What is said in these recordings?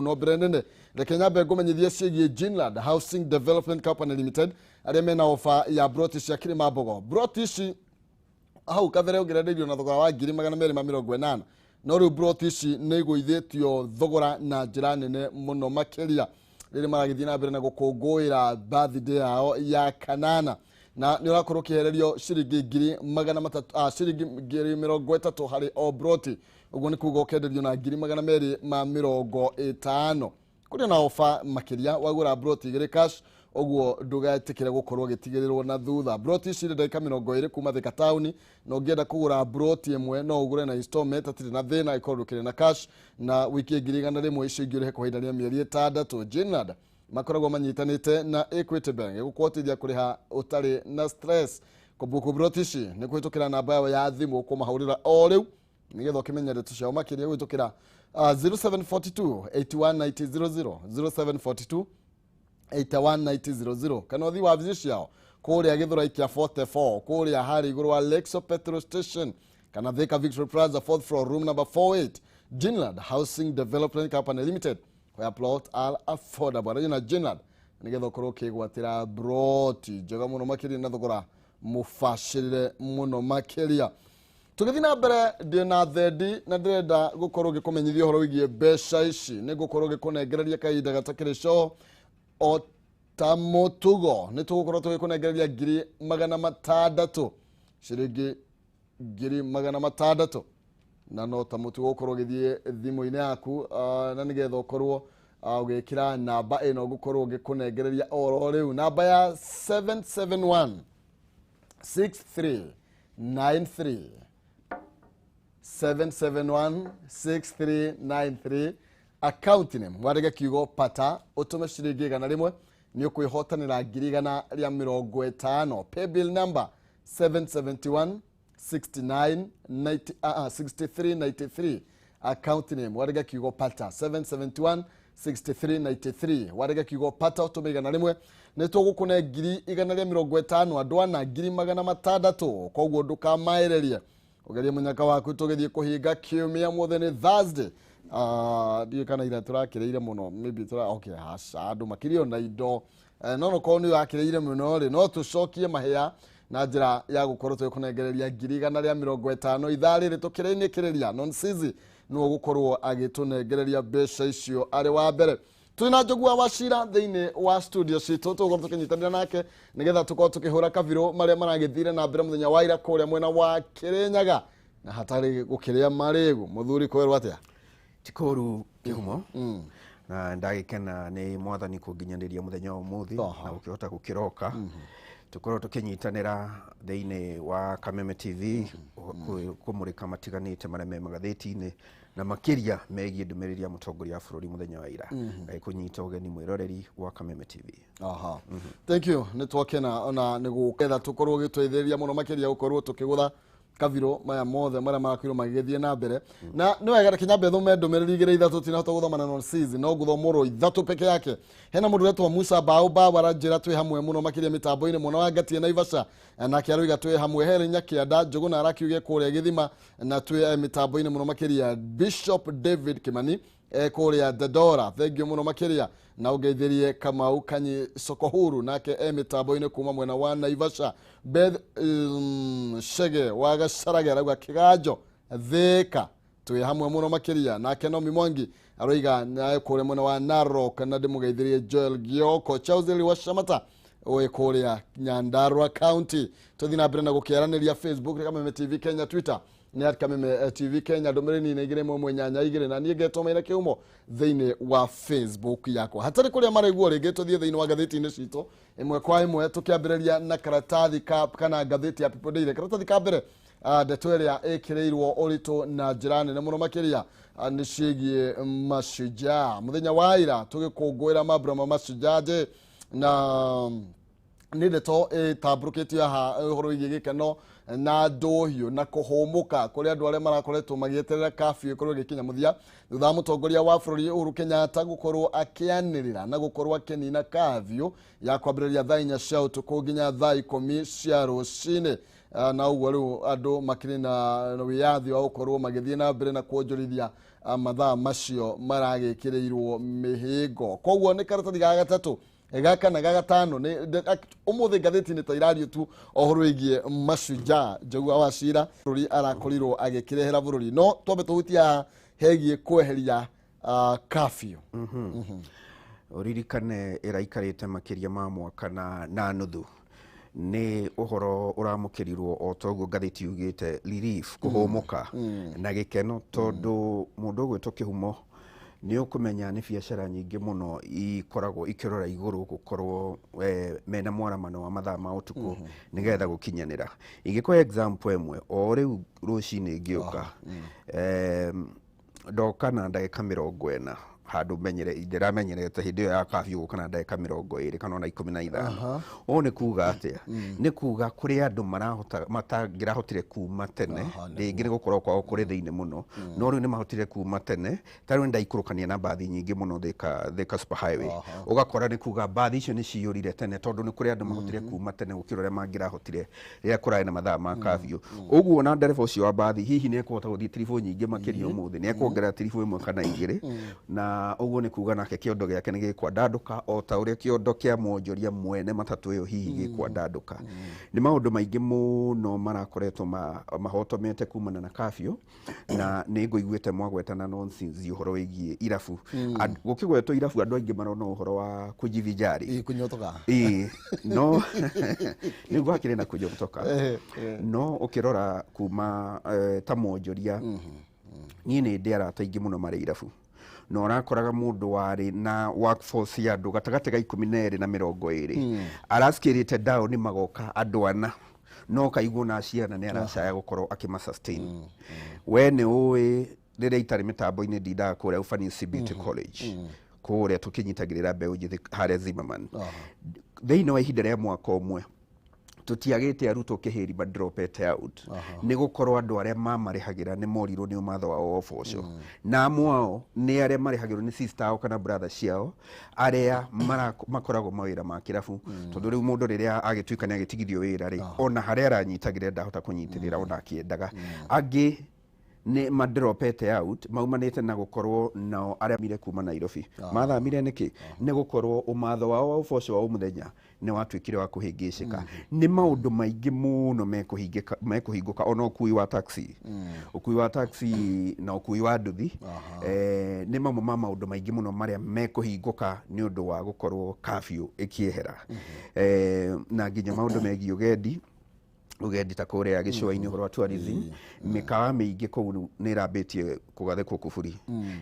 no brandene the Kenya Bego menyithie ciĩgie Jinland Housing Development Company Limited arĩa mena ofa ya brotici ya Kirima Bogo. Brotici hau kabere ũgerereirio na thogora wa 280 no rĩu brotici nĩ igũithĩtio thogora na njĩra nene mũno makĩria rĩrĩa maragĩthiĩ na mbere na gũkũngũĩra birthday yao ya kanana na nĩ ũrakorwo ũkĩhererio ciringi 330 harĩ o broti. Uguo nĩ kuga ũkenderio na 250 kũrĩ na ofa makĩria wagũra broti igĩrĩ cash. Uguo ndũgetĩkĩre gũkorwo gĩtigĩrĩrwo na thutha. Broti ici nĩ ndagĩka 20 kuma Thika Town na ũngĩenda kũgũra broti ĩmwe no ũgũre na installment atirĩ na thĩna ĩkorwo ndũkĩrĩ na cash na wiki 100 icio ingĩ ũrĩhe kwa ihinda rĩa mĩeri 6. Jinland makoragwo manyitanĩte na Equity Bank gũkũhotithia kũrĩha ũtarĩ na stress. Kũbuku broti ici nĩ kũhĩtũkĩra namba yao ya thimũ kũmahũrĩra o rĩu nĩgetha ũkĩmenya ndeto ciao makĩria gũhĩtũkĩra 0742 819000 0742 819000 kana ũthi wa visit ciao kũrĩa Gĩthũrai kĩa 44 kũrĩa harĩ igũrũ wa Lexo Petrol Station kana Thika Victory Plaza 4th floor room number 48. Jinland Housing Development Company Limited where plot are affordable. Arĩna Jinland nĩgetha ũkorwo ũkĩgwatĩra broti njega mũno makĩria na thogora mũbacĩrĩre mũno makĩria. Tũgĩthiĩ na mbere ndĩ na thendi na ndĩrenda gũkorwo ngĩkũmenyithia ũhoro wĩgiĩ mbeca ici nĩ gũkorwo ngĩkũnengereria kahinda gatakĩrĩ cio o ta mũtugo nĩ tũgũkorwo tũgĩkũnengereria 600 ciringi 600 na no ta mũtugo ũkorwo ũgĩthiĩ thimũ-inĩ yaku na nĩgetha ũkorwo ũgĩkĩra namba ĩno gũkorwo ngĩkũnengereria oro rĩu namba ya 771 6393 7716393 account name warega kiugo pata utume ciringi 100 ni ũkwĩhotanĩra 150. Pay bill number 771 6393 account name warega kiugo pata 771 6393 warega kiugo pata utume 100 nĩ tũgũkũne 150 andũ ana 600 koguo ndũkamaĩrĩrie ũgerie mũnyaka waku tũgĩthiĩ kũhinga kiumia mũthĩ nĩ Thursday. Ndiyo kana ira turakĩrĩire mũno maybe okay hasha andũ makĩrio na indo no korwo nĩ wakĩrĩire mũno rĩ no tũcokie mahĩa na njĩra ya gũkorwo tũkũnengereria 150 ithaa rĩrĩ tũkĩrĩnĩkĩrĩria non-sizi no gũkorwo agĩtũnengereria mbeca icio arĩ wa mbere. Twina Njogu wa Wachira thĩinĩ wa studio citũ tũgũkorwo tũkĩnyitanĩra nake nĩgetha tũkorwo tũkĩhũra kabirũ marĩa maragĩthire na mbere mũthenya wa ira kũrĩa mwena wa Kĩrĩnyaga na hatarĩ gũkĩrĩa marĩgu. Mũthuri kwĩrwo atĩa? Tikoru kihumo na ndagĩkena nĩ mwathani kũnginyanĩria mũthenya ũmũthĩ na ũkĩhota gũkĩroka tukorwo tũkĩnyitanĩra thĩinĩ wa Kameme TV kũmũrĩka matiganĩte marĩa me magathĩti-inĩ na makĩria megiĩ ndũmĩrĩri ya mũtongoria wa bũrũri mũthenya wa ira kũnyita ũgeni mwĩroreri wa Kameme TV. Thank you. Nĩ twakena ona nĩ gũketha tũkorwo gĩtweithĩrĩria mũno makĩria gũkorwo tũkĩgũtha kabiro maya mothe marĩa marakwĩrwo magĩgĩthiĩ na mbere na nĩ wega Kenya thome ndũmĩrĩri igĩrĩ ithatũ tinahota gũthomana non-sizi no gũthomorwo ithatũ peke yake. Hena mũndũ ũretwo Musa Baoba waranjĩra twĩ hamwe mũno makĩria mĩtambo-inĩ mũno wa Ngatie Naivasha na kĩarũiga twĩ hamwe Herinya Kĩanda Njogu na arakiuge kũrĩa Gĩthima na twĩ mĩtambo-inĩ mũno makĩria Bishop David Kimani kũrĩa Dadora thengio mũno makĩria na ũgeithĩrie Kamau Kanyi Sokohuru nake mĩtambo-inĩ kuma mwena wa Naivasha. Beth Shege wa Gacaraga arauga Kĩganjo Thĩka twĩ hamwe mũno makĩria nake Nomi Mwangi aroiga na kũrĩa mwena wa Narok na ndĩmũgeithĩrie Joel Gioko Chauzeli wa Shamata oe kũrĩa Nyandarua County. Tũthiĩ na mbere na gũkĩaranĩria Facebook Kameme TV Kenya, Twitter ni Kameme TV Kenya ndũmĩrĩri nĩ 182 na niĩ ngetũmaira kĩhumo thĩinĩ wa Facebook yako hatarĩ kũrĩa maraigua rĩngĩ tũthiĩ thĩinĩ wa gathĩti-inĩ citũ ĩmwe kwa ĩmwe tũkĩambĩrĩria na karatathi kana gathĩti ya People Daily. Karatathi ka mbere ndeto ĩrĩa ĩkĩrĩirwo ũritũ na njĩra nene mũno makĩria nĩ ciĩgiĩ mashujaa. Mũthenya wa ira tũgĩkũngũĩra mambura ma mashujaa na nĩ ndeto ĩtambũrũkĩtio haha ũhoro wĩgiĩ gĩkeno na ndũhiũ na kũhũmũka kũrĩ andũ arĩa marakoretwo magĩeterera kabiũ ĩkorwo ĩgĩkinya mũthia thutha wa mũtongoria wa bũrũri Uhuru Kenyatta gũkorwo akĩanĩrĩra na gũkorwo akĩnina kabiũ ya kwambĩrĩria thaa 4 cia ũtukũ nginya thaa 10 cia rũcinĩ. Na ũguo rĩu andũ makĩrĩ na wĩyathi wa gũkorwo magĩthiĩ na mbere na kuonjorithia mathaa macio maragĩkĩrĩirwo mĩhĩngo. Koguo nĩ karatathi ga gatatũ gaka na gagatano nĩ ũmũthĩ ngathĩti-inĩ ta irario tu ũhoro wĩgiĩ Mashujaa Njogu wa Wachira bũrũri arakorirwo agĩkĩrehera bũrũri. No twambe tũhutie haha hegiĩ kweheria curfew. Uririkane ĩraikarĩte makĩria ma mwaka na nuthu nĩ ũhoro ũramũkĩrirwo o toguo ngathĩti yugĩte relief kũhũmũka na gĩkeno tondũ mũndũ ũgwĩtwo Kĩhumo nĩ ũkũmenya nĩ biacara nyingĩ mũno ikoragwo ikĩrora igũrũ gũkorwo mena mwaramano wa mathaa ma ũtukũ nĩgetha gũkinyanĩra. Ingĩkũhe example ĩmwe o rĩu rũcinĩ ngĩũka ndoka na ndagĩka 40 handũ ndĩramenyerete hĩndĩ ĩyo ya curfew kana ndagĩka 20 kana ona 15. O nĩ kuga atĩa? Nĩ kuga kũrĩ andũ matangĩrahotire kuma tene, rĩngĩ nĩ gũkorwo kwao kũrĩ thĩinĩ mũno, no rĩu nĩ mahotire kuma tene. Ta rĩu ndaikũrũkania na mbathi nyingĩ mũno Thika Super Highway, ũgakora nĩ kuga mbathi icio nĩ ciyũrire tene tondũ nĩ kũrĩ andũ mahotire kuma tene gũkĩra ũrĩa mangĩrahotire rĩrĩa kũrarĩ na mathaa ma curfew. Ũguo na ndereba ũcio wa mbathi hihi nĩ ekũhota gũthiĩ tiribũ nyingĩ makĩria ũmũthĩ, nĩ ekwongerera tiribũ ĩmwe kana igĩrĩ, na ũguo nĩ kuga nake kĩondo gĩake nĩ gĩkwandandũka o ta ũrĩa kĩondo kĩa mwonjoria mwene matatũ ĩyo hihi gĩkwandandũka. Nĩ maũndũ maingĩ mũno marakoretwo mahotomete kumana na curfew, na nĩ ngũiguĩte mwagwetana nonsense ũhoro wĩgiĩ irabu. Gũkĩgwetwo irabu andũ aingĩ marona ũhoro wa kũjivinjari kunyotoka no nĩ gwakĩrĩ na kunyotoka no ũkĩrora kuma ta mwonjoria niĩ nĩ ndĩ arata aingĩ mũno marĩ irabu, no ũrakoraga mũndũ warĩ na workforce ya andũ gatagatĩ ga 12 na 20 araskĩrĩte down magoka andũ 4, no kaigwo na ciana nĩ aracaya gũkorwo akĩmasustain. We nĩ ũĩ rĩrĩa itarĩ mĩtambo-inĩ ndindaga kũrĩa Ufanisi Beauty College kũrĩa tũkĩnyitagĩrĩra mbeũ njĩthĩ harĩa Zimmerman. Thĩinĩ wa ihinda rĩa mwaka ũmwe tutiagĩte arutwo kĩhĩri ba dropete out nĩ gũkorwo andũ arĩa mamarĩhagĩra nĩ morirwo nĩ ũmatho wao oboco, na amwe ao nĩ arĩa marĩhagĩrwo nĩ sister ao kana brother ciao arĩa makoragwo mawĩra ma kĩrabu. Tondũ rĩu mũndũ rĩrĩa agĩtuĩka nĩ agĩtigithio wĩra rĩ, ona harĩa aranyitagĩrĩra ndahota kũnyitĩrĩra ona akĩendaga. Angĩ nĩ madropete out maumanĩte na gũkorwo nao arĩa mire kuma Nairobi mathamire nĩkĩ? Nĩ gũkorwo ũmatho wao wa ũboco wa mũthenya nĩ watuĩkire wa kũhĩngĩcĩka. Nĩ maũndũ maingĩ mũno mekũhingũka, ona ũkui wa taxi, ũkui wa taxi na ũkui wa nduthi, nĩ mamwe ma maũndũ maingĩ mũno marĩa mekũhingũka nĩ ũndũ wa gũkorwo curfew ĩkĩehera. Na nginya maũndũ megiĩ ugendi ta kũrĩa gĩcũa-inĩ ũhoro wa tourism, mĩkawa mĩingĩ kũu nĩ ĩrambĩtie kũgathĩkwo kuburi.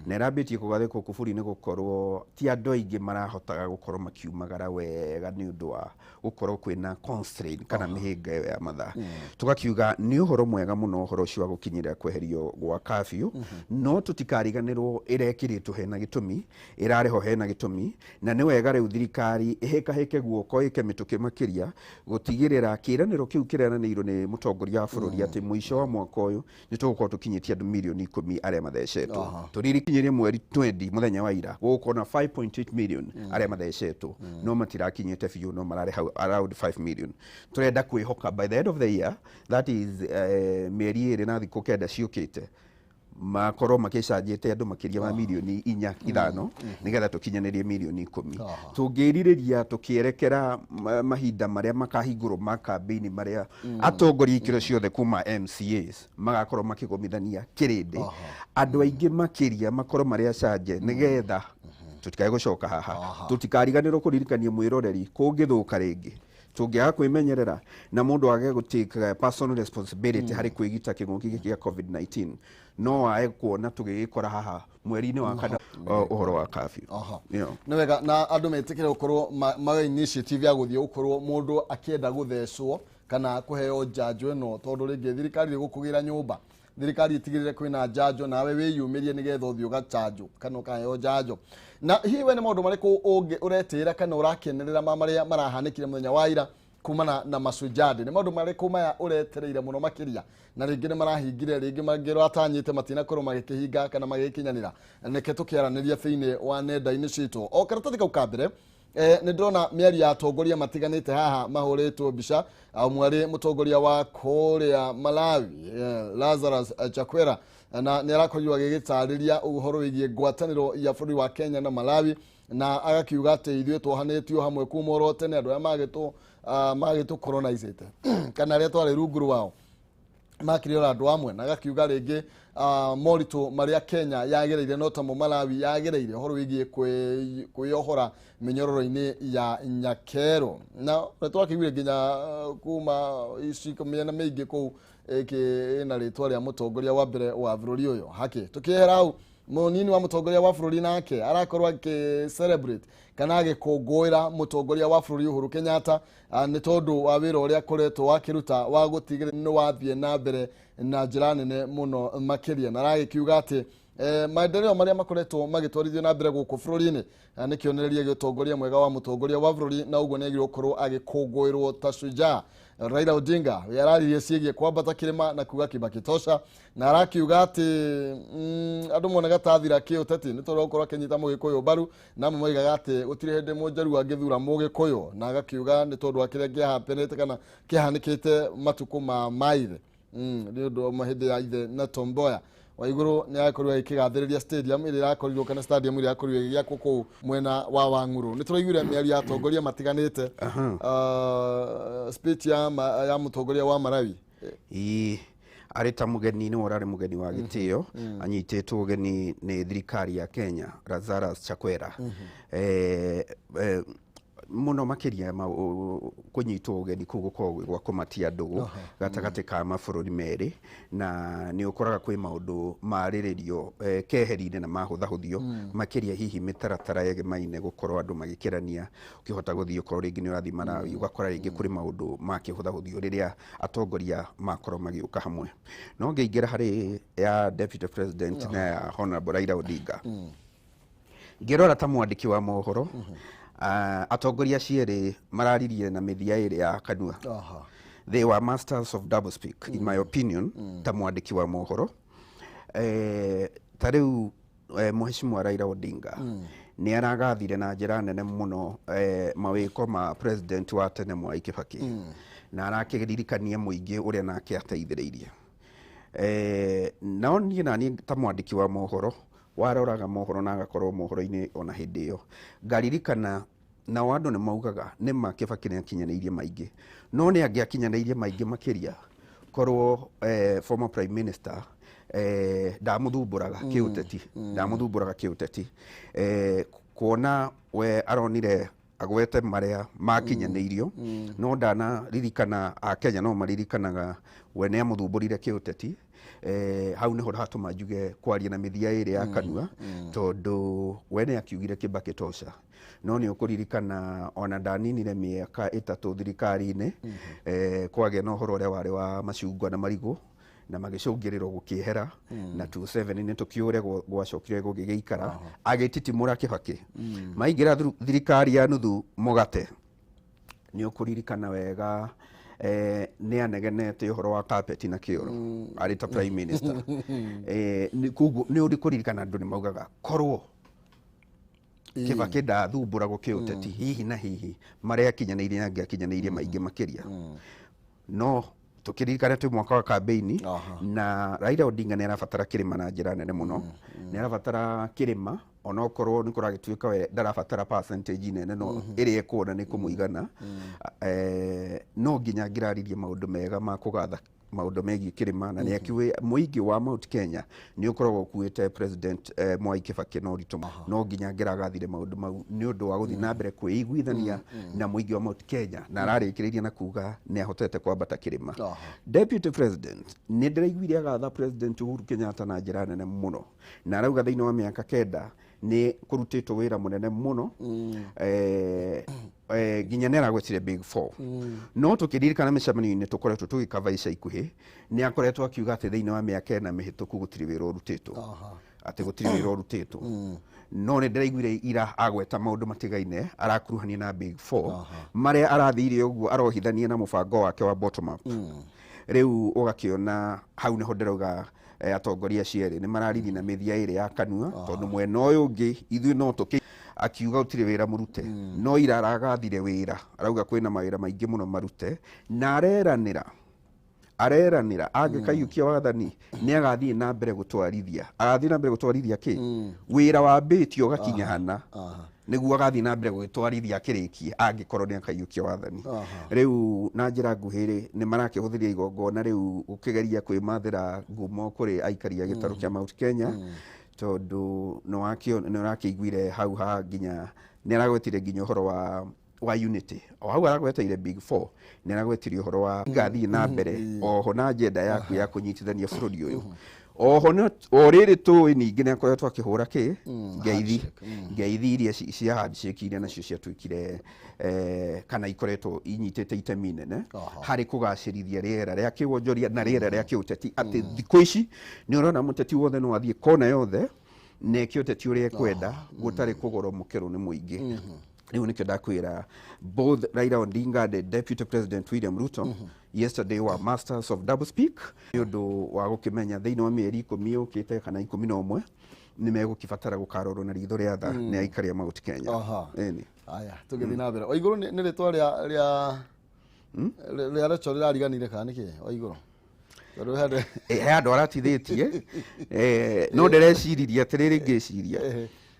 Na ĩrambĩtie kũgathĩkwo kuburi nĩ gũkorwo ti andũ aingĩ marahotaga gũkorwo makiumagara wega nĩ ũndũ wa gũkorwo kwĩna constraint kana mĩhĩnga ĩyo ya mathaa. Tũgakiuga nĩ ũhoro mwega mũno ũhoro ũcio wa gũkinyĩra kweherio gwa curfew, no tũtikariganĩrwo ĩrekĩrĩtwo hena gĩtũmi, ĩrarĩho hena gĩtũmi, na nĩ wega rĩu thirikari ĩhĩkahĩke guoko ĩke mĩtũkĩ makĩria gũtigĩrĩra kĩĩranĩro kĩu kĩranĩirwo nĩ mũtongoria wa bũrũri atĩ mũico wa mwaka ũyũ nĩ tũgũkorwo tũkinyĩtie andũ milioni 10 arĩa mathecetwo. Tũririkinyerie mweri 20 mũthenya wa ira gũgũkorwo na 5.8 million arĩa mathecetwo, no matirakinyĩte biũ, no mararĩ around 5 million. Tũrenda kwĩhoka by the end of the year, that is mĩeri 2 na thikũ 9 ciũkĩte, makorwo makĩcanjĩte andũ makĩria ma milioni 4-5 nĩgetha tũkinyanĩrie milioni 10. Tũngĩrirĩria tũkĩerekera mahinda marĩa makahingũrwo ma kambĩini marĩa atongoria ikĩro ciothe kuma MCAs magakorwo makĩgomithania kĩrĩndĩ, andũ aingĩ makĩria makorwo marĩ acanje nĩgetha tũtikae gũcoka haha, tũtikariganĩrwo kũririkania mwĩroreri kũngĩthũka rĩngĩ, tũngĩaga kwĩmenyerera na mũndũ age gũtake personal responsibility harĩ kwĩgita kĩng'ũki gĩkĩ gĩa COVID-19, no wae kuona tũgĩgĩkora haha mweri-inĩ wa kana ũhoro wa curfew. Nĩ wega na andũ metĩkĩre gũkorwo ma initiative ya gũthiĩ gũkorwo mũndũ akĩenda gũthecwo kana kũheo njanjo ĩno, tondũ rĩngĩ thirikari ĩgũkũgĩra nyũmba, thirikari itigĩrĩre kwĩna njanjo, nawe wĩyumĩrie nĩgetha ũthiĩ ũgacanjwo kana ũkaheo njanjo. Na hihi we nĩ maũndũ marĩkũ ũretĩĩra kana ũrakenerera marĩa marahanĩkire mũthenya wa ira kumana na Mashujaa? Nĩ maũndũ marĩkũ maya ũretereire mũno makĩria na rĩngĩ nĩ marahingire, rĩngĩ mangĩrwo atanyĩte matinakorwo magĩkĩhinga kana magĩkinyanĩra? Nĩke tũkĩaranĩria thĩinĩ wa nenda-inĩ citũ. O karatathi kau ka mbere nĩ ndĩrona mĩario ya atongoria matiganĩte haha mahũrĩtwo mbica. Ũmwe arĩ mũtongoria wa kũrĩa Malawi, Lazarus Chakwera, na nĩ arakorirwo agĩgĩtarĩria ũhoro wĩgiĩ ngwatanĩro ya bũrũri wa Kenya na Malawi, na agakiuga atĩ ithuĩ twohanĩtio hamwe kuma oro tene andũ arĩa magĩtũ colonizete kana arĩa twarĩ rungu rwao makĩrĩ ora andũ amwe, na agakiuga rĩngĩ moritũ marĩa Kenya yagereire no tamo Malawi yagereire ũhoro wĩgiĩ kwĩyohora mĩnyororo-inĩ ya Nyakero, na twakĩiguire nginya kuma iciko mĩena mĩingĩ kũu ĩna rĩtwa rĩa mũtongoria wa mbere wa bũrũri ũyũ Hake. Tũkĩehera hau, mũnini wa mũtongoria wa bũrũri nake arakorwo celebrate kana agĩkũngũĩra mũtongoria wa bũrũri Uhuru Kenyatta nĩ tondũ wa wĩra ũrĩa akoretwo wakĩruta wa gũtigĩrĩra nĩ wathiĩ na mbere na njĩra nene mũno makĩria, na aragĩkiuga atĩ maendeleo marĩa makoretwo magĩtwarithio na mbere gũkũ bũrũri-inĩ nĩ kĩonereria gĩa ũtongoria mwega wa mũtongoria wa bũrũri, na ũguo nĩ agĩrĩirwo gũkorwo agĩkũngũĩrwo ta shujaa. Raila Odinga yararirie ciĩgiĩ kwambata kĩrĩma na kuga Kibaki tosha, na arakiuga atĩ andũ monaga ta thira kĩũteti nĩ tondũ gũkorwo akĩnyita mũgĩkũyũ mbaru, na amwe moigaga atĩ gũtirĩ hĩndĩ mũnjaru angĩthura mũgĩkũyũ, na agakiuga nĩ tondũ wa kĩrĩa kĩahapenete kana kĩahanĩkĩte matukũ ma maithe nĩ ũndũ wa hĩndĩ ya ithe na Tom Mboya. Waigũrũ nĩ arakorirwo agĩkĩgathĩrĩria stadium ĩrĩa irakorirwo kana stadium ĩrĩa irakorirwo ĩgĩakwo kũu mwena wa Wang'uru. Nĩ tũraiguire mĩario ya atongoria matiganĩte speech ya mũtongoria wa Malawi arĩ ta mũgeni, nĩ ũrarĩ mũgeni wa gĩtĩo, anyitĩtwo ũgeni nĩ thirikari ya Kenya, Lazarus Chakwera. Muno makĩria kũnyitwo ũgeni kũu gũkorwo gwa kũmatia ndũgũ gatagatĩ ka mabũrũri merĩ, na nĩ ũkoraga kwĩ maũndũ marĩrĩrio keheri-inĩ na mahũthahũthio makĩria hihi mĩtaratara yegemaine gũkorwo andũ magĩkĩrania, ũkĩhota gũthiĩ ũkorwo rĩngĩ nĩ ũrathiĩ Malawi ũgakora rĩngĩ kũrĩ maũndũ makĩhũthahũthio rĩrĩa atongoria makorwo magĩũka hamwe. No ngĩingĩra harĩ ya Deputy President na ya Honorable Raila Odinga, ngĩrora ta mwandĩki wa mohoro atongoria cierĩ mararirie na mĩthia ĩrĩ ya kanua. They were masters of double speak in my opinion, ta mwandĩki wa mohoro. Ta rĩu Mheshimiwa Raila Odinga nĩ aragathire na njĩra nene mũno mawĩko ma president wa tene Mwai Kibaki, na arakĩririkania mũingĩ ũrĩa nake ateithĩrĩirie. No niĩ na niĩ ta mwandĩki wa mohoro waroraga mohoro na agakorwo mohoro-inĩ ona hĩndĩ ĩyo ngaririkana nao andũ nĩ maugaga nĩ ma Kibaki nĩ akinyanĩirie maingĩ, no nĩ angĩakinyanĩirie maingĩ makĩria korwo former prime minister ndamũthumbũraga kĩũteti, kuona we aronire agwete marĩa makinyanĩirio, no ndanaririkana Akenya no maririkanaga we nĩ amũthumbũrire kĩũteti. Hau nĩho hatũma njuge kwaria na mĩthia ĩrĩ ya kanua, tondũ we nĩ akiugire Kibaki tosha, no nĩ ũkũririkana ona ndaninire mĩaka 3 thirikari-inĩ kwagĩa na ũhoro ũrĩa warĩ wa macungwa na marigũ na magĩcũngĩrĩrwo gũkĩehera na 27 nĩ tũkĩũre gwacokire gũgĩgĩikara agĩtitimũra Kibaki maingĩra thirikari ya nuthu mũgate. Nĩ ũkũririkana wega nĩ anegenete ũhoro wa carpet na kĩoro arĩ ta prime minister. Nĩ ũkũririkana andũ nĩ maugaga korwo Kibaki ndathumbũragwo kĩũteti hihi na hihi marĩa akinyanĩirie na angĩakinyanĩirie maingĩ makĩria. No tũkĩririkana twĩ mwaka wa campaign na Raila Odinga nĩ arabatara kĩrĩma na njĩra nene mũno, nĩ arabatara kĩrĩma ona okorwo nĩ kũragĩtuĩka we ndarabatara percentage nene no ĩrĩa ekuona nĩ kũmũigana. No nginya ngĩraririe maũndũ mega ma kũgatha maũndũ megiĩ kĩrĩma, na nĩ akiuga mũingĩ wa Mount Kenya nĩ ũkoragwo ũkuĩte president Mwai Kibaki na ũritũ, no nginya ngĩragathire maũndũ mau nĩ ũndũ wa gũthiĩ na mbere kwĩiguithania na mũingĩ wa Mount Kenya, na ararĩkĩrĩria na kuga nĩ ahotete kwambata kĩrĩma. Deputy President nĩ ndĩraiguire agatha President Uhuru Kenyatta na njĩra nene mũno, na arauga thĩinĩ wa mĩaka 9 nĩ kũrutĩtwo wĩra mũnene mũno nginya nĩ aragwetire Big 4. No tũkĩririkana mĩcemanio-inĩ tũkoretwo tũgĩkava ica ikuhĩ nĩ akoretwo akiuga atĩ thĩinĩ wa mĩaka 4 mĩhĩtũku gũtirĩ wĩra ũrutĩtwo, atĩ gũtirĩ wĩra ũrutĩtwo. No nĩ ndĩraiguire ira agweta maũndũ matigaine arakuruhania na Big 4 marĩa arathire ũguo arohithania na mũbango wake wa bottom up. Rĩu ũgakĩona hau nĩho ndĩrauga atongoria cierĩ nĩ mararirie na mĩthia ĩrĩ ya kanua, tondũ mwena ũyũ ũngĩ ithuĩ no tũkĩ akiuga ũtirĩ wĩra mũrute, no ira aragathire wĩra, arauga kwĩna mawĩra maingĩ mũno marute, na areranĩra areranira angikayukia wathani ni agathie na mbere gutwarithia ki wira wa mbitio gakinya hana niguo agathie na mbere gutwarithia kirikie angikorwo ni akayukia wathani riu na njira nguhiri ni marakihuthiria igongona riu ukigeria kwimathira ngumo kuri aikari a gitaru kia Mount Kenya tondu no rakiguire hau ha nginya ni aragwetire nginya horo wa unity o hau aragweteire big 4 ni aragwetirie horo wa gathi na mbere oho na agenda yaku ya kunyitithania bururi uyu oho no oriri tu ningi ne koyo twakihura ki ngeithi iria cia handshake iria nacio cia twikire kana ikoretwo inyitete itemi nene hari kugacirithia riera ria kiwonjoria na riera ria kiuteti ati thikũ ici ni urona muteti wothe no athie kona yothe ne kiuteti uria kwenda gutari kugoro mukeru ni muingi riu nikio ndakwira both Raila Odinga and Deputy President William Ruto yesterday were masters of double speak ndu wa gukimenya thiini wa mieri 10 ukite kana 11 ni megukibatara gukarorwo na ritho ria tha ni aikari a Mount Kenya eni aya tugithi na mbere oiguru ni ritwa ria recho rirariganire kana niki oiguru andu aratithitie no ndireciria atiriri ngiciria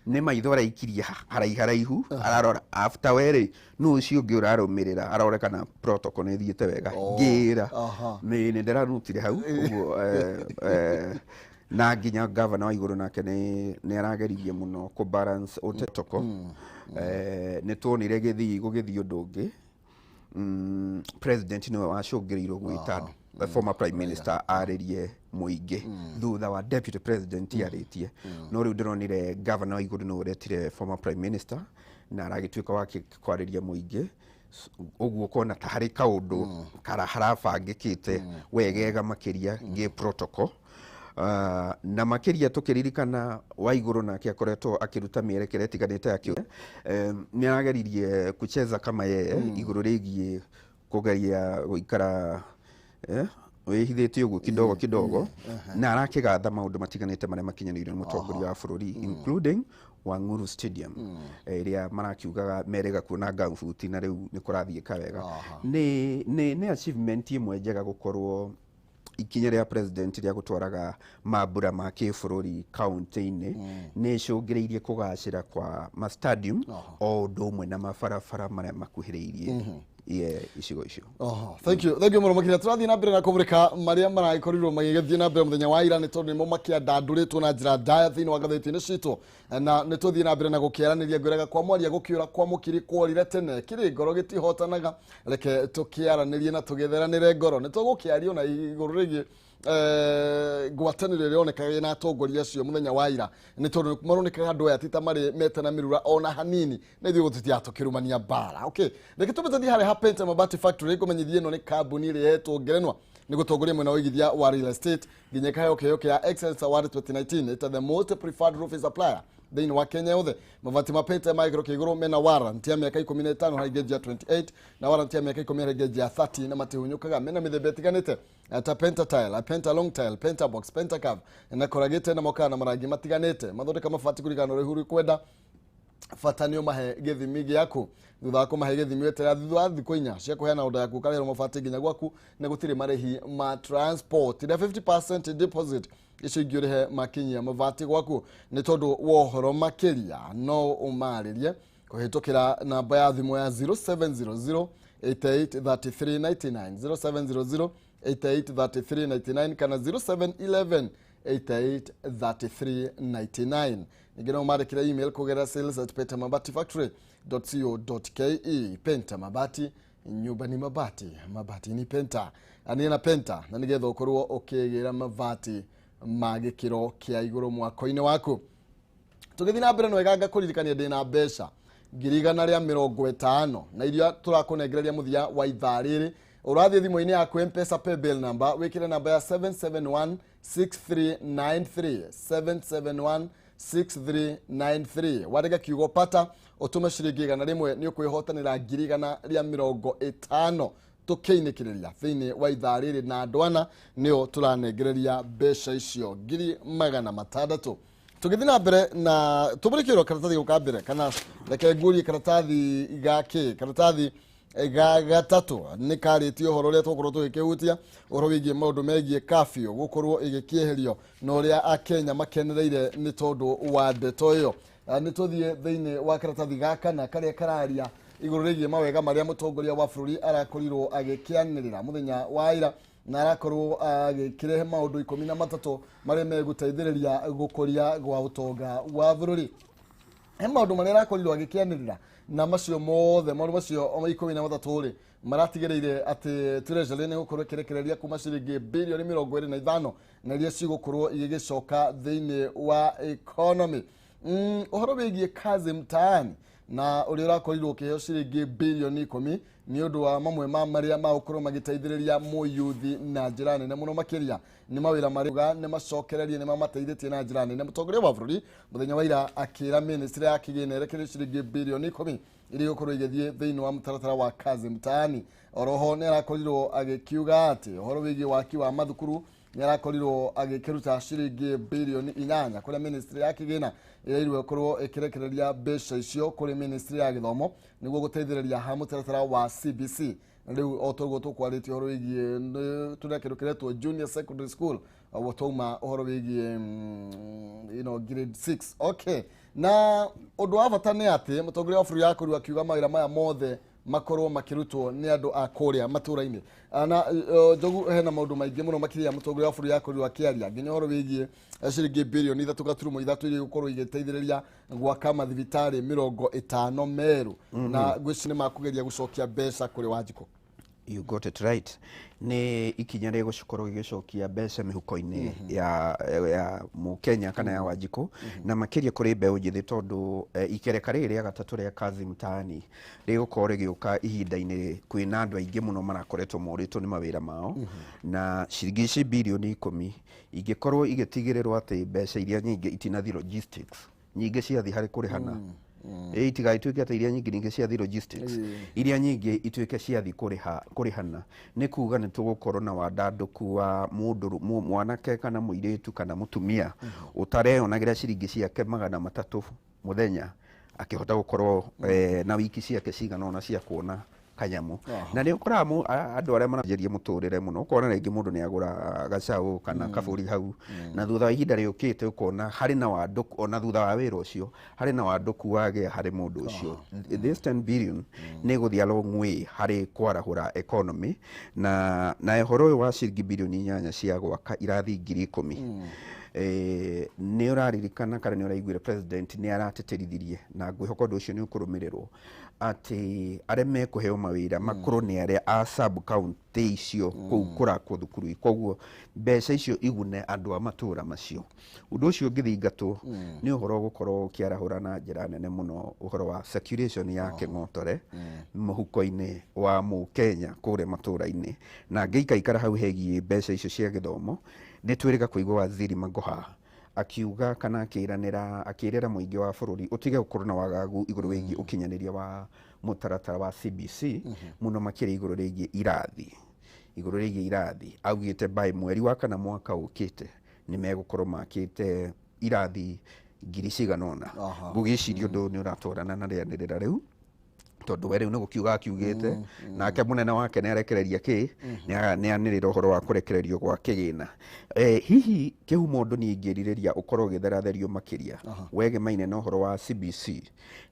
ni maitho araikiria haraihu ararora after weri no ucio ungi urarumirira arore kana protocol ni thiete wega ngira ni ndirarutire hau uguo na nginya governor wa iguru nake ni arageririe muno ku balance utetoko ni tuonire githii undu ungi president no wacungiriirwo gwita the former prime minister aririe muingi thutha wa deputy president aritie no riu ndironire governor wa iguru no uretire former prime minister na aragituika wa kwariria muingi uguo kona ta hari kaundu kara harabangikite wegega makiria ngi protocol na makiria tukiririkana wa iguru nake akoretwo akiruta mierekere tiganite yakio ni arageririe kucheza kama yeye iguru rigie kugeria guikara wihithite uguo kidogo na arakigatha maundu matiganite maria makinyaniire mutongoria wa bururi including Wanguru Stadium iria marakiugaga merega kuona gamfuti na riu ni kurathie kawega ni achievement imwe njega gukorwo ikinya ria president ria gutwaraga mabura ma kibururi county-ini ni cungiriirie kugacira kwa ma stadium o ndumwe na mabarabara maria makuhiriirie icigo icio thank you muno makira turathie na mbere na kumurika maria maragikorirwo magigethie na mbere muthenya wa ira ni tondu nimo makiandanduritwo na njira ndaya thiini wa gatheti-ini citu na ni tuthie na mbere na gukiaraniria ngwiraga kwa mwaria gukiura kwa mukiri kworire tene kiri ngoro gitihotanaga reke tukiaranirie na tugetheranire ngoro ni tugukiario na iguru rigie gwatanire rionekaga na atongoria acio muthenya wa ira ni tondu maronekaga andu aya tita mari metana mirura ona hanini ni thio gutitia tukirumania bara okay reke tumetathie hari Penta Mabati Factory kumenyithie no ni kambuni iri hetwo ngerenwa ni gutongoria mwena wigithia wa real estate nginya kayo ya Excellence Award 2019 ita the most preferred roofing supplier thiini wa Kenya yothe mabati mapenta maigiro kiguru mena warranty ya miaka 15 hari geji ya 28 na warranty ya miaka 10 hari geji ya 30 na matihunyukaga mena mithemba itiganite ata penta tile penta long tile penta box penta curve na koragite na mokana marangi matiganite mathondeka mabati kurigana rihuru kwenda fatanio mahe githimi giaku thutha ko mahe githimi wetera thutha thikũ inya cia kuheana oda yaku karero mabati nginya gwaku na gutire marehi ma transport ida 50% deposit icio ingĩũrĩhe makinyia mabati gwaku ni tondu wohoro makiria no umaririe kuhitukira namba ya thimu ya 0700 883399 0700 883399 kana 0711 883399 ningine umarikira email kugera sales@pentamabatifactory.co.ke Penta Mabati nyumba ni mabati ni penta ani na penta na nigetha ukorwo ukigira mabati magikiro kia iguru mwako-ini waku tugithi na mbere no eganga kuririkania ndina mbeca ngirigana ria 50 na iria turakunegereria muthia wa ithaa riri urathie thimu-ini yaku M-Pesa paybill number wikire namba ya 7716393 7716393 warega kiugo pata utume ciringi igana rimwe ni ukwihotanira ngirigana ria 50 tukiinikiriria thiini wa ithaa riri na ndwana nio turanegereria mbeca icio ngiri 600 tugithi na mbere na tumurikiro karatathi guka mbere kana reke nguri karatathi gaki karatathi gatatu nä karä tie å horo å rä a twakorwo tå gä kä hutia å horo wä giä maå ndå megiä kabiå gå korwo ä gä kä eherio na å rä a akenya makenereire nä tondå wa ndeto ä yo. Nä tå thiä thä inä wa karatathi gaka na karä a kararia igå rå rä giä mawega marä a må tongoria wa bå rå ri arakorirwo agä kä anä rä ra må thenya wa ira na arakorwo agä kä rehe maå ndå 13 marä a megå teithä rä ria gå koria gwa å tonga wa bå rå ri. He maå ndå marä a arakorirwo agä kä anä rä ra na macio mothe maå ndå macio 13 rä maratigä rä ire atä treasury nä gå korwo ä kä rekereria kuma ciringi bilioni 25 na iria cigå korwo igä gä coka thä inä wa economy. Å horo wä giä kazi mtaani na å rä a å rakorirwo å kä heo ciringi bilioni 10 nä å ndå wa mamwe ma marä a magå korwo magä teithä rä ria må yuthi na njä ra nene må no makä ria nä mawä ra marä nä macokererie nä mamateithä tie na njä ra nene må tongoria wa bå rå ri må thenya wa ira akä ra ministry ya kä gä na erekerie ciringi bilioni 10 iria gå korwo igä thiä thä inä wa må taratara wa kazi mtaani. Oroho nä arakorirwo agä kiuga atä å horo wä giä waki wa mathukuru nä arakorirwo agä kä ruta ciringi bilioni 8 kå rä a ministry ya kä gä na ä rairwo ä korwo ä kä rekereria mbeca icio kå rä ministry ya gä thomo nä guo gå teithä rä ria ha må taratara wa CBC. Rä u o toguo tå kwarä tie å horo wä giä tå rekä rå kä retwo junior secondary school o twauma å horo wä giä grade 6. Okay, na å ndå wa bata nä atä må tongoria wa bå rå ri akorirwo akiuga mawä ra maya mothe makorwo makirutwo nä andå a kårä a matå-ra-inä na Njogu hena maundu maingi muno makiria mutongoria wa bũrũri yakorirwo akiaria nginya horo wigie ciringi bilioni 3.3 iria gukorwo igiteithĩrĩria gwaka mathibitarĩ 50 meru na ngwĩci nĩ makugeria gucokia mbeca kũrĩ Wanjikũ. You got it right. Ni ikinya rĩa gucokorwo gicokia mbeca mihuko-inĩ ya Mukenya kana ya Wanjikũ na makiria kuri mbeũ njithi tondu ikereka rĩrĩ rĩa gatatũ rĩa kazi mtaani rĩgũkorwo rĩgĩũka ihinda-inĩ kwĩna andũ aingĩ mũno marakoretwo morĩtwo nĩ mawĩra mao na ciringi ici bilioni 10 ingĩkorwo igĩtigĩrĩrwo atĩ mbeca iria nyingĩ itinathi logistics nyingĩ ciathi harĩ kũrĩhana itigaituike ata iria nyingi ninge ciathi logistics iria nyingi ituike ciathi kurihana ni kuga ni tugukorwo na wandanduku wa mundu mwanake kana muiritu kana mutumia utareonagira ciringi ciake 300 muthenya akihota gukorwo na wiki ciake cigana ona cia kuona kanyamu na ni ukora andu aria marajeria muturire muno ukona ringi mundu ni agura gacaũ kana kaburi hau na thutha wa ihinda riukite ukona hari na wanduku ona thutha wa wira ucio hari na wanduku wage hari mundu ucio this 10 billion ni guthia long way hari kwarahura economy na ehoro wa ciringi bilioni 8 cia gwaka irathi 10,000 ni uraririkana kana ni uraiguire president ni arateterithirie na ngwihoka undu ucio ni ukurumirirwo ati aria mekuheo mawira makorwo ni aria a sub county icio kuu kurakwo thukuru koguo mbeca icio igune andu a matura macio undu ucio ngithingatwo ni uhoro gukorwo kiarahura na njira nene muno uhoro wa circulation ya king'otore muhuko-ini wa Mukenya kure matura-ini na ngĩikaikara hau hegie mbeca icio cia gĩthomo ni twĩrĩga kũigua Waziri Magoha akiuga kana akirera muingi wa bũrũri utige gukorwo na wagagu iguru wĩgiĩ ukinyaniria wa mutaratara wa CBC muno makĩria iguru rĩgiĩ irathi augĩte by mweri wa kana mwaka ũkĩte ni megũkorwo makĩte irathi ngiri cigana ũna gũgĩciria ũndũ nĩ ũratwarana na rĩanĩrĩra rĩu tondu we riu ni gukiuga akiugite nake munene wake ni arekereria ni anirira uhoro wa kurekererio gwa kigina hihi kihumo ndu ni ingiririria ukorwo githeratherio makiria wege maine na uhoro wa CBC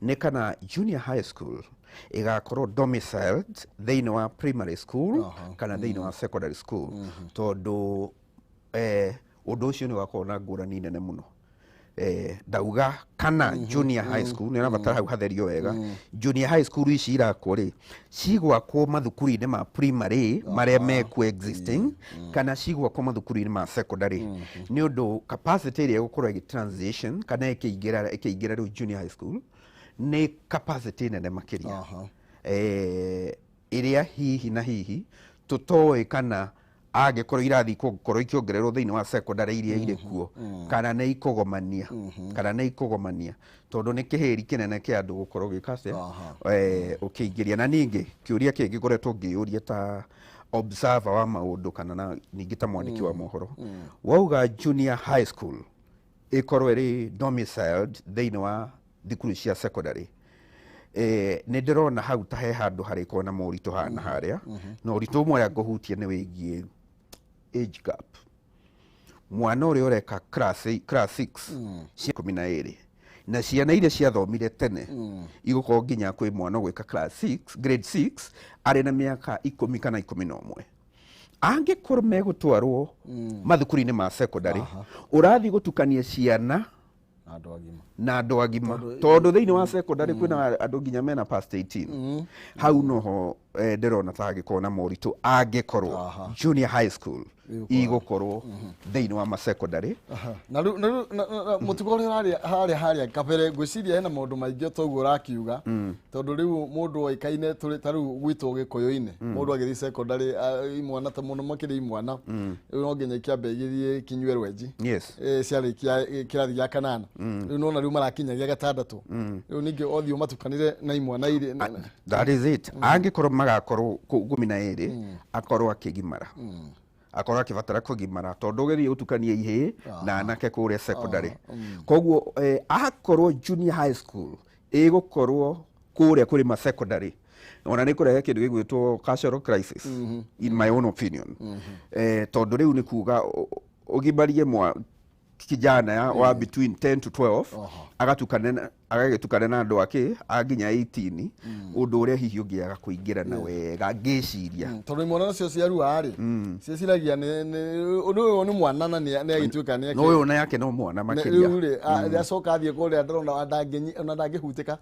ni kana junior high school igakorwo domiciled thiini wa primary school kana thiini wa secondary school tondu undu ucio ni wakorwo na ngurani nene muno dauga kana junior high school ni rabatara hau hatherio wega junior high school ici irakwo ri cigwakwo mathukuru-ini ma primary maria me coexisting kana cigwakwo mathukuru-ini ma secondary ni undu capacity iria gukorwo igi transition kana ikiingira riu junior high school ni capacity nene makiria iria hihi na hihi tutoe kana agikorwo irathi gukorwo ikiongererwo thiini wa secondary iria iri kuo kana nĩ ikũgomania tondu nĩ kĩhĩri kĩnene kĩa andũ gukorwo gĩkase ũkĩingĩria na ningĩ kĩũria kĩngĩ ngoretwo ngĩyũria ta observer wa maũndũ kana ningĩ ta mwandĩki wa mohoro wauga junior high school ikorwo ĩrĩ domiciled thiini wa thukuru cia secondary nä ndä rona hau ta he handå harä korwo na moritå hana harä a na å ritå å mwe å rä a ngåhutia nä wä giä age gap. Mwana å rä a å reka class 6 cia 12 na ciana iria ciathomire tene igåkorwo nginya kwä mwana å gwä ka class 6 grade 6 arä na mä aka 10 kana 11 angä korwo megå twarwo mathukuru-inä ma secondary å rathiä gå tukania ciana na andå agima tondå thä inä wa secondary kwĩna andå nginya mena past 18 hau noho ndä rona ta hangä korwo na moritå angä korwo junior high school igå korwo thä inä wa ma secondary na må tugo å rä harä a kabere ngwĩciria hena maå ndå maingĩ toguo ũrakiuga tondå rä u må ndå oikaine ta rä u gwitå gä kå yå-inä må ndå agä thiä secondary imwana ta må no makä rä imwana rä u no nginya ikä ambe igä thiä kinyue rwenji ciarä kia kä rathi gä a kanana rä u nona rä u marakinyagia gatandatå rä u ningä othiå matukanire na imwana irä angä korwo magakorwo 12 akorwo akä gimara akorwo akibatara kũgimara tondũ ũgĩthiĩ ũtukanie ihĩ na anake kũrĩa secondary koguo akorwo junior high school ĩgũkorwo kũrĩa kũrĩ ma secondary ona nĩ kũrehe kĩndũ gĩgwĩtwo cultural crisis in my own opinion tondũ rĩu nĩ kuga ũgimarie kijana wa between 10 to 12 agagĩtukana na andũ akĩ aginya 18 ũndũ ũrĩa hihi ũngĩaga kũingĩrana wega ngĩciria tondũ imwana nacio ciarua rĩ cieciragia ũndũ ũyũ nĩ mwana na nĩ agĩtuĩka nĩ no ũyũ na yake no mwana makĩria rĩu rĩ acoka athiĩ kũrĩa ndĩrona ona ndangĩhutĩka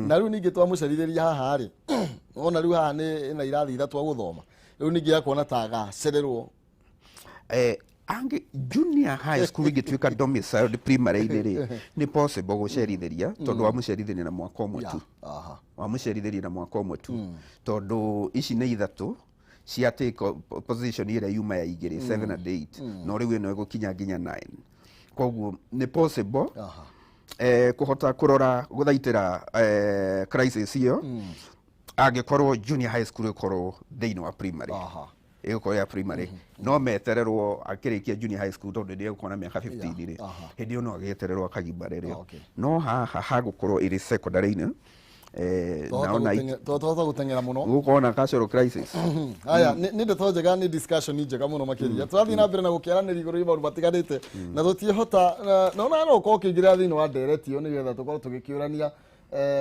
na rĩu ningĩ twamũcerithĩria haha rĩ ona rĩu haha nĩ irathi ithatũ gũthoma rĩu ningĩ akuona ta agacererwo ange junior high school igituika domiciled primary-inĩ rĩ nĩ possible gũcerithĩria tondũ wamucerithĩria na mwaka ũmwe tu wamucerithĩria na mwaka ũmwe tu tondũ ici nĩ ithatũ cia take position ĩrĩa yuma ya igĩrĩ 7 and 8 no rĩu ĩno ĩgũkinya nginya 9 koguo nĩ possible kũhota kũrora gũthaitĩra crisis ĩyo angĩkorwo junior high school ĩkorwo thĩinĩ wa primary ĩgũkorwo ya primary no metererwo akĩrĩkia junior high school tondũ nĩ egũkorwo na mĩaka 15 rĩ hĩndĩ ĩyo no agĩetererwo akagimara rĩrĩa no haha hagũkorwo ĩrĩ secondary-inĩ naona tũhota gũteng'era mũno gũkorwo na cultural crisis haya nĩ ndeto njega nĩ discussion njega mũno makĩria tũrathiĩ na mbere na gũkĩaranĩria igũrũ rĩa maũndũ matiganĩte na tũtiĩhota no ũkorwo ũkĩingĩra thĩinĩ wa ndereti ĩyo nĩgetha tũkorwo tũgĩkĩũrania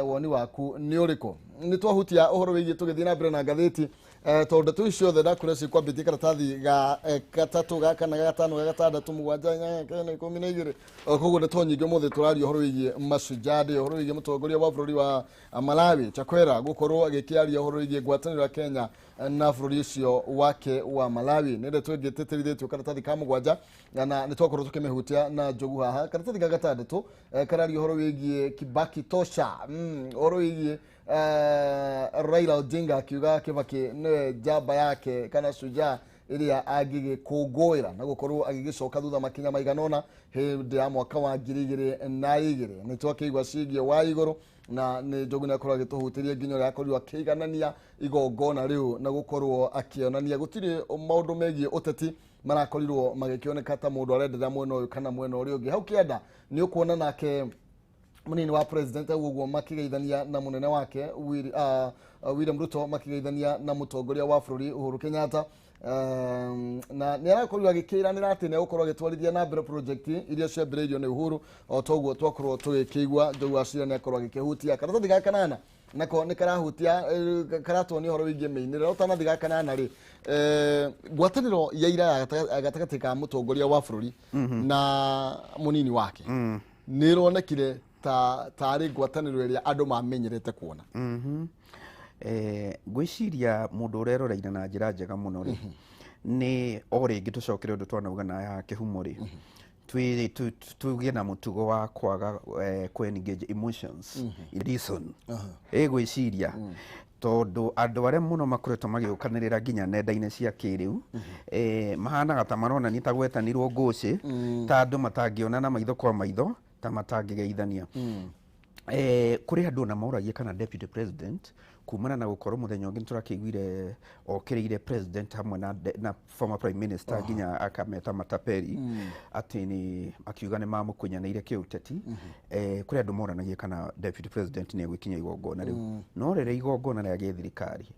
woni waku nĩ ũrĩkũ nĩ twahutia ũhoro wĩgiĩ tũgĩthiĩ na mbere na ngathĩti tondũ ndeto ici ciothe ndakũrĩa cikwambĩtie karatathi ga gatatũ ga kana ga gatano ga gatandatũ mũgwanja inyanya kenda ikũmi na igĩrĩ koguo ndeto nyingĩ ũmũthĩ tũraria ũhoro wĩgiĩ Mashujaa ũhoro wĩgiĩ mũtongoria wa bũrũri wa Malawi Chakwera gũkorwo agĩkĩaria ũhoro wĩgiĩ ngwatanĩro ya Kenya na bũrũri ũcio wake wa Malawi nĩ ndeto ĩngĩ tĩtĩrithĩtio karatathi ka mũgwanja na nĩ twakorwo tũkĩmĩhutia na Njogu haha karatathi ga gatandatũ kararia ũhoro wĩgiĩ Kibaki tosha ũhoro wĩgiĩ Raila Odinga akiuga Kibaki nĩwe njamba yake kana shujaa iria agĩgĩkũngũĩra na gũkorwo agĩgĩcoka thutha makinya maiganona hĩndĩ ya mwaka wa 2002 nĩ twakĩigua ciĩgiĩ wa igũrũ na nĩ Njogu nĩakorwo agĩtũhutĩria nginya ũrĩa akorirwo akĩiganania igongona rĩu na gũkorwo akĩonania gũtirĩ maũndũ megiĩ ũteti marakorirwo magĩkĩoneka ta mũndũ arenderera mwena ũyũ kana mwena ũrĩa ũngĩ hau kĩanda nĩ ũkuona nake munini wa president uguo makigeithania na munene wake William Ruto makigeithania na mutongoria wa bũrũri Uhuru Kenyatta na nĩ arakorirwo agĩkĩranĩra atĩ nĩ gũkorwo agĩtwarithia na mbere project iria ciambĩrĩirio nĩ Uhuru o toguo twakorwo tũgĩkĩigua Njogu Wachira nĩ akorwo agĩkĩhutia karatathi ga kanana nako nĩ karahutia karatuonia ũhoro wĩgiĩ mĩinĩre ũtanathi ga kanana rĩ ngwatanĩro ya ira gatagatĩ ka mũtongoria wa bũrũri na munini wake nĩ ĩronekire tarĩ ngwatanĩro ĩrĩa andũ mamenyerete kuona ngwĩciria mũndũ ũreroreire na njĩra njega mũno rĩ nĩ o rĩngĩ tũcokere ũndũ twanauga na ya kĩhumo rĩ tugĩe na mũtugo wa kwaga engage emotions reason gwĩciria tondũ andũ arĩa mũno makoretwo magĩũkanĩrĩra nginya nenda-inĩ cia kĩrĩu mahanaga ta maronania ta gwetanirwo ngũcĩ ta andũ matangĩonana maitho kwa maitho ta matangĩgeithania kuri andu na mauragia kana deputy president kumana na gukorwo muthenya ungi turakiguire okiriire president hamwe na former prime minister ginya akameta mataperi ati ni akiuga ni mamukunyanire kiuteti kuri andu moranagia kana deputy president ni egwikinya igongona riu no rere igongona ria githirikari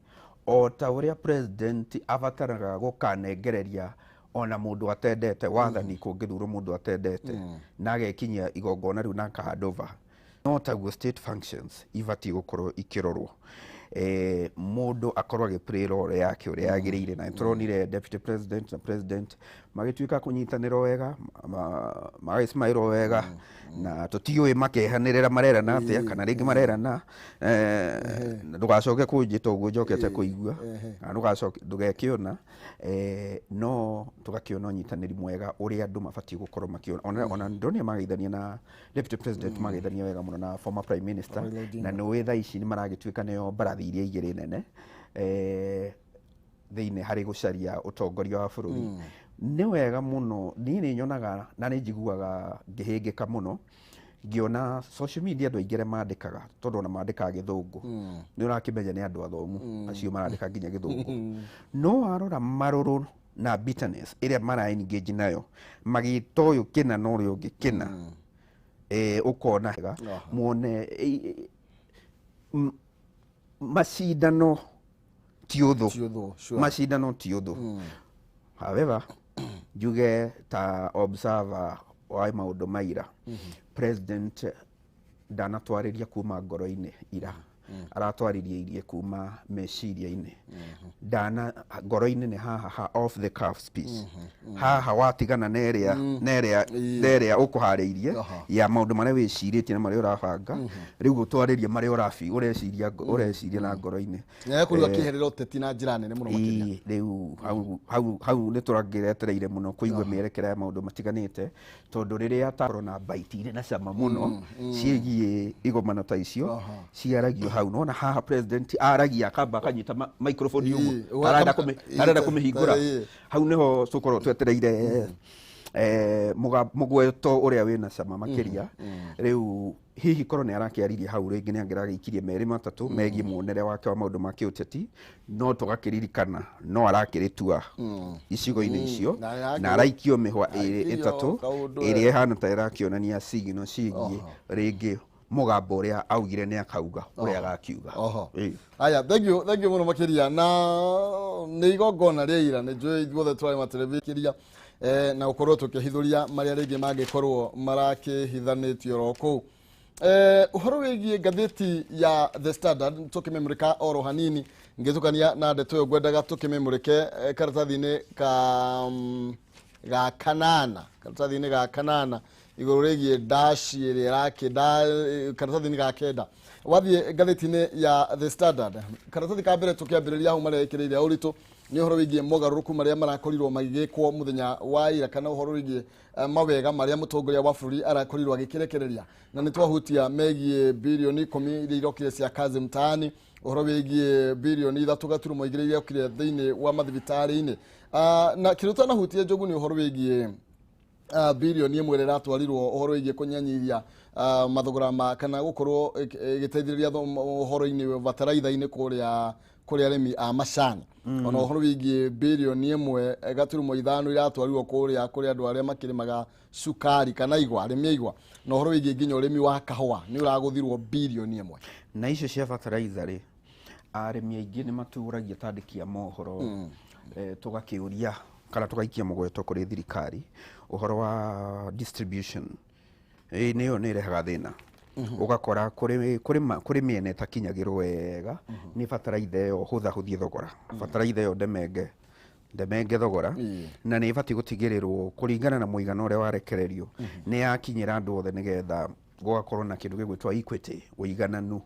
o ta uria president avataraga gukanengereria ona mundu atendete wathani kungithurwo mundu atendete na agekinyia igongona riu na handova no taguo state functions ibati gukorwo ikirorwo mundu akorwo agiplay role yake uria yagiriire na turonire deputy president na president magituika kunyitanira wega magaismairo wega na tutiwe makehanirira marerana atia kana ringi marerana ndugacoke kunjita uguo njokete kuigua na ndugacoke ndugekiona no tugakiona unyitaniri mwega uria andu mabati gukorwo makiona ona ndonia magaithania na deputy president magaithania wega muno na former prime minister na no wetha ici ni maragituika neo mbarathi iria igiri nene thiine hari gucaria utongoria wa bururi ni wega muno ni nyonaga na ni njiguaga ngihingika muno ngiona social media andu aingire mandikaga tondu na mandikaga githungu ni urakimenya ni andu athomu acio marandika nginya githungu no arora maruru na bitterness iria mara engage nayo magitoyo kina no uri ungi kina ukona muone macindano ti uthu macindano ti uthu however juge ta observer wa maundu maira president ndanatwariria kuma ngoro-ini ira aratwaririe irie kuma meciria-ini ndana ngoro-ini ni haha off the cuff speech haha watigana neria ukuhariirie ya maundu maria wiciritie na maria urabanga riu gutwariria maria ureciria na ngoro-ini ya kuruga kiherera uteti na njira nene muno makiria riu hau ni turagiretereire muno kuigwa mierekera ya maundu matiganite tondu riria atarwo na baiti ire na cama muno ciegie igomano ta icio ciaragio hau nona haha president aragia akamba akanyita microphone yugo arenda kumihingura hau niho tukoro twetereire mugweto uria wina cama makiria riu hihi korwo ni arakiaririe hau ringi ni angiragikirie meri matatu megie muonere wake wa maundu ma kiuteti no tugakiririkana no arakiritua icigo-ini icio na araikio mihwa itatu iria ihana ta irakionania signal cigie ringi mugambo uria augire ni akauga uria agakiuga aya thank you muno makiria na ni igongona ria ira ni njui ithuothe twari matelevikiria na ukorwo tukihithuria maria ringi mangikorwo marakihithanitio ro kuu uhoro wigie ngathiti ya The Standard Tukimurika oro hanini ngitukania na ndeto yo gwendaga Tukimurike karatathi-ini ga kanana iguru rigie dash iria rakida karatathi-ini ga kenda wathie ngathiti-ini ya The Standard karatathi ka mbere tukiambiriria hau maria ikiriire uritu ni uhoro wigie mogaruruku maria marakorirwo magigikwo muthenya wa ira kana uhoro wigie mawega maria mutongoria wa bururi arakorirwo agikirekereria na ni twahutia megie bilioni 10 iria irokire cia kazi mtaani uhoro wigie bilioni 3.2 iria irokire thiini wa mathibitari-ini na kirutana hutia Njogu ni uhoro wigie bilioni 1 iratwarirwo uhoro wigie kunyanyiria mathogora kana gukorwo giteithiriria uhoro-ini bataraitha-ini kuria arimi a macani ona uhoro wigie bilioni 1.5 iratwarirwo kuria andu aria makirimaga sukari kana igwa arimi igwa na uhoro wigie nginya urimi wa kahua ni uraguthirwo bilioni 1 na icio cia bataraitha ri arimi aingi ni maturagia tandikia mohoro tugakiuria kana tugaikia mugweto kuri thirikari uhoro wa distribution niyo ni rehaga thina ugakora kuri miene takinyagirwo wega ni bataraitha yo huthahuthie thogora bataraitha yo ndemenge thogora na ni ibati gutigirirwo kuringana na muigana uria warekererio ni yakinyira andu othe nigetha gugakorwo na kindu gigwitwa equity uigananu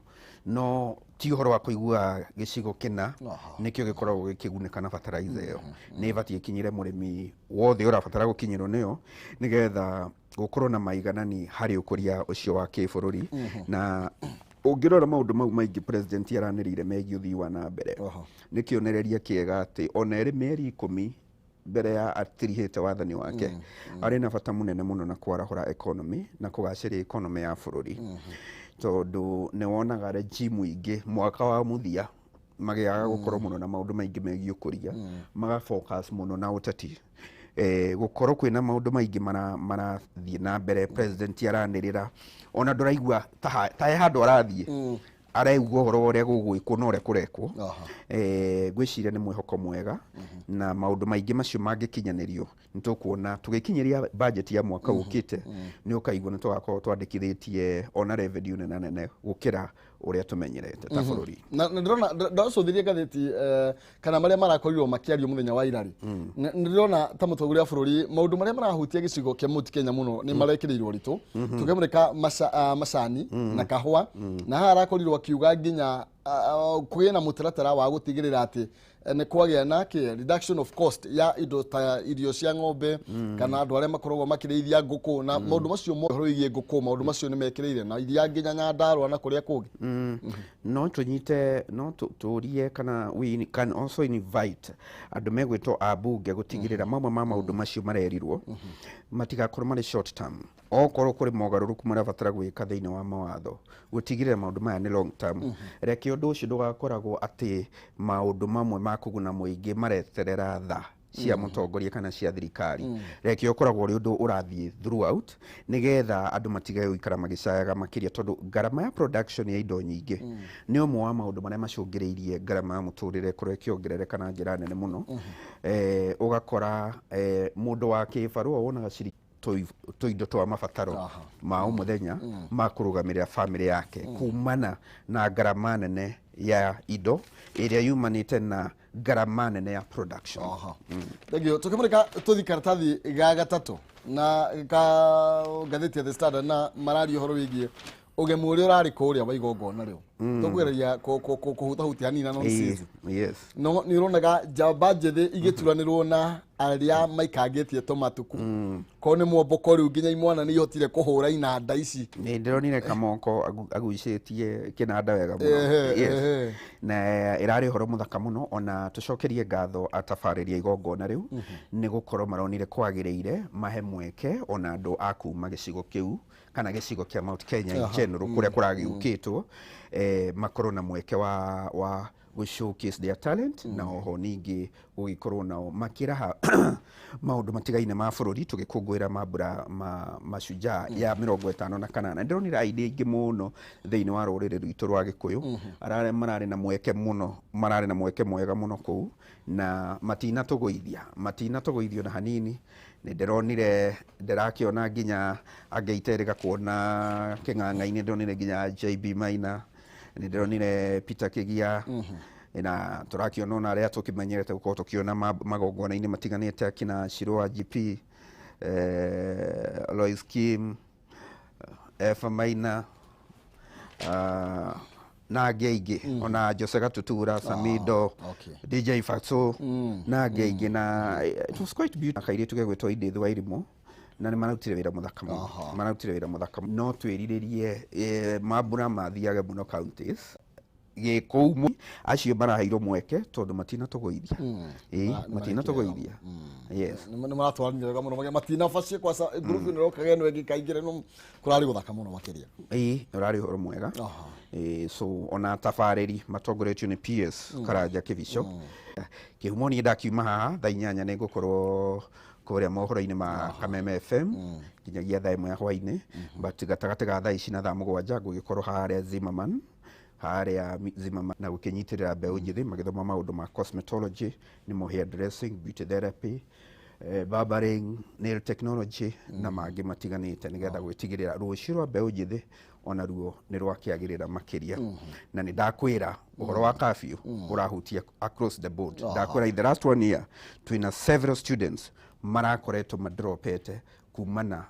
no ti uhoro wa kuigua gicigo kina nikio gikoragwo gikigunika na bataraitha yo ni ibati ikinyire murimi wothe urabatara gukinyirwo niyo nigetha gukorwo na maiganani hari ukuria ucio wa kibururi na ungirora maundu mau maingi president aranirire megie uthii wa na mbere nikionereria kiega ati ona eri meri 10 mbere ya atirihite wathani wake ari na bata munene muno na kwarahura economy na kugaciria economy ya bururi tondu ne wonaga regime ingi mwaka wa muthia magiaga gukorwo muno na maundu maingi megie ukuria maga focus muno na uteti gukorwo kwina maundu maingi marathie na mbere president aranirira ona nduraigua ta handu arathie araigua horo uria gugwikwo na uria kurekwo gwiciria ni mwihoko mwega na maundu maingi macio mangikinyanirio nitukuona tugikinyiria budget ya mwaka ukite ni ukaigua nitugakorwo twandikithitie ona revenue nene gukira uria tumenyerete ta bururi na ndirona ndacuthirie gatheti kana maria marakorirwo makiario muthenya wa irari ndirona ta mutongoria wa bururi maundu maria marahutia gicigo kia Mount Kenya muno ni marekirirwo ritu tukimurika macani na kahua na harakorirwo akiuga nginya kuina mutaratara wa gutigirira ati ni kwagia na reduction of cost ya indo ta irio cia ng'ombe kana andu aria makoragwo makirithia nguku na maundu macio mohoro igie nguku maundu macio ni mekireire na iria nginya Nyandarua na kuria kungi no tunyite no turie kana we can also invite andu megwitwo abunge gutigirira mamwe ma maundu macio marerirwo matigakorwo mari short term okorwo kuri mogaruruku marabatara gwika thiini wa mawatho gutigirira maundu maya ni long term reke undu ucio ndugakoragwo ati maundu mamwe ma kuguna muingi mareterera tha cia mutongoria kana cia thirikari reke ukoragwo uri undu urathie throughout nigetha andu matigae guikara magicayaga makiria tondu garama ya production ya indo nyingi ni umwe wa maundu maria macungiriirie garama ya muturire kuria kiongerereka na njira nene muno ugakora mundu wa kibarua wonaga ciri tuindo twa mabataro ma umuthenya ma kurugamirira family yake kumana na garama nene ya indo iria yumanite na garama nene ya production. Thegio tukimurika tuthi karatathi ga gatatu na gatheti ya The Standard na marario horo wigie ugemu uria urari kuria wa igongona riu tukwereria kuhutahutia nina nonsense no ni uronaga jamba njethi igituranirwo na aria maikangetie tomatuku ko ni mwombo riu nginya imwana ni ihotire kuhura inanda ici ni ndironire kamoko aguicetie kinanda wega muno na irari horo muthaka muno ona tucokerie ngatho atafariria igongona riu ni gukorwo maronire kwagiriire mahe mweke ona andu akuma gicigo kiu kana gicigo kia Mount Kenya in general kuria kuragiukitwo makorwo na mweke wa showcase their talent na oho ningi gugikorwo nao makiraha maundu matigaine ma bururi tugikungwira mambura mashujaa ya 58 ndironira idea ingi muno thiini wa ruriri rwitu rwa Gikuyu marari na mweke muno marari na mweke mwega muno kuu na matina tuguithio na hanini ni ndironire ndirakiona nginya angeiterega kuona king'ang'a-ini ndironire nginya JB Maina ni ndironire Peter Kigia na turakiona ona aria tukimenyerete gukorwo tukiona magongona-ini matiganite akina Shirwa GP Lois Kim F Maina na angĩ ona Jose Gatutura Samido DJ Fatso na angĩ na it was quite beautiful kairi tugegwetwo Edith Wairimu na ni marutire wira muthaka no twiriririe mambura mathiage muno counties gikumu acio maraheirwo mweke tondu matina tuguithia matina tuguithia yes ni maratwarithia wega muno matina facie kwa group ni rokage no engi kaingire no kurari guthaka muno makiria urari horo mwega so ona tafariri matongoretio ni PS Karanja Kivisho kihumo ni ndakiuma haha thaa 8 ni ngukorwo kuria mohoro-ini ma Kameme FM nginyagia thaa 1 hwaini but gatagati ga thaa ici na thaa 7 ngugikorwo haria Zimmerman na gukinyitirira mbeu njithi magithoma maundu ma cosmetology nimo hair dressing, beauty therapy, barbering, nail technology na mangi matiganite nigetha gwitigirira rucio rwa mbeu njithi ona ruo ni rwakiagirira makiria na ni ndakwira uhoro wa curfew urahutia across the board ndakwira in the last 1 year twina several students marakoretwo madropete kumana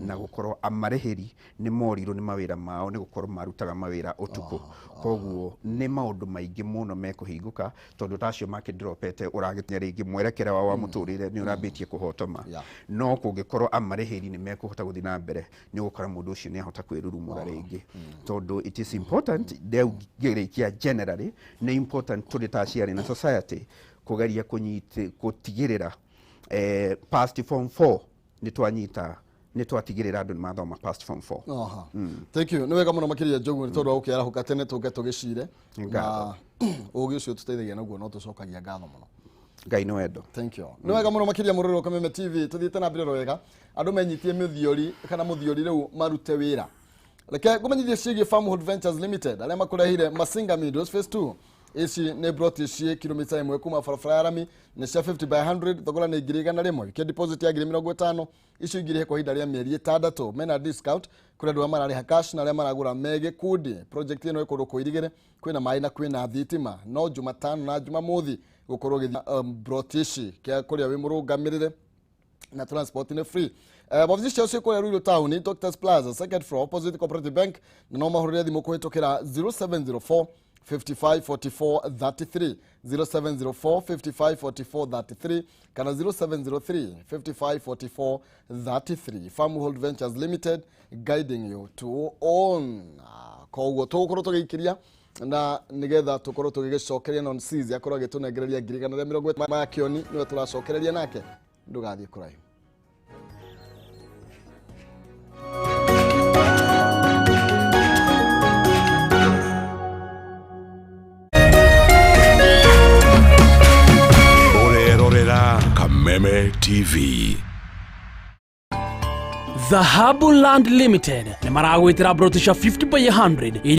na gukorwo amareheri ni moriru ni mawira mao ni gukorwo marutaga mawira utuku koguo ni maundu maingi muno mekuhinguka tondu tacio makidropete uragitinya ringi mwerekera wa muturire ni urambitie kuhotoma no kungikorwo amareheri ni mekuhota guthi na mbere ni gukora mundu ucio ni ahota kwirurumura ringi tondu it is important gerikia generally ni important to the tertiary na society kugeria kutigirira past form 4 ni twanyita nä twatigä andå nä mathoma past form 4. Aha. Thank you. Nä wega må no makä Njogu nä tondå wa gå kä arahå tene tå ke tå gä cire na å gä å cio tå teithagia naguo no tå cokagia ngatho må no. Ngai nä wendo. Thank you. Nä wega må no makä må rå rå Kameme TV tå thiä te na mbere ro wega andå menyitie mä thiori kana må thiori rä u marute wä ra reke gå menyithie ciägiä Farmhood Ventures Limited arä a makå rehire Masinga Meadows Phase 2 ici nä brought ici kilomita 1 kuma barabara ya rami nä cia 50 by 100 thogora nä 100,000 ke deposit ya 50,000 icio ingä rä kwa ihinda rĩa mĩeri 6 mena discount kũrĩ andũ arĩa mararĩha cash na arĩa maragũra mege kundi project ĩno ĩkorwo kwĩrigĩre kwĩna maĩ na kwĩna thitima no Jumatano na Jumamothi gũkorwo gĩthiĩ brought ici kĩa kũrĩa wĩ mũrũngamĩrĩre na transport nĩ free. Wabici ciao ciĩ kũrĩa Ruiru Town Doctors Plaza second floor opposite Cooperative Bank na no mahũrĩre thimũ kũhĩtũkĩra 0704 554433 0704554433 kana 0703554433 Farmhood Ventures Limited guiding you to own. Koguo tũgũkorwo tũgĩikĩria na nigetha tũkorwo tũgĩgĩcokeria non seas yakorwo agĩtũnengereria 150 maya kĩoni nĩwe tũracokereria nake ndũgathiĩ kũraihu. Kameme TV. Dhahabu Land Limited nĩ maragwĩtĩra brotisha 50 by 100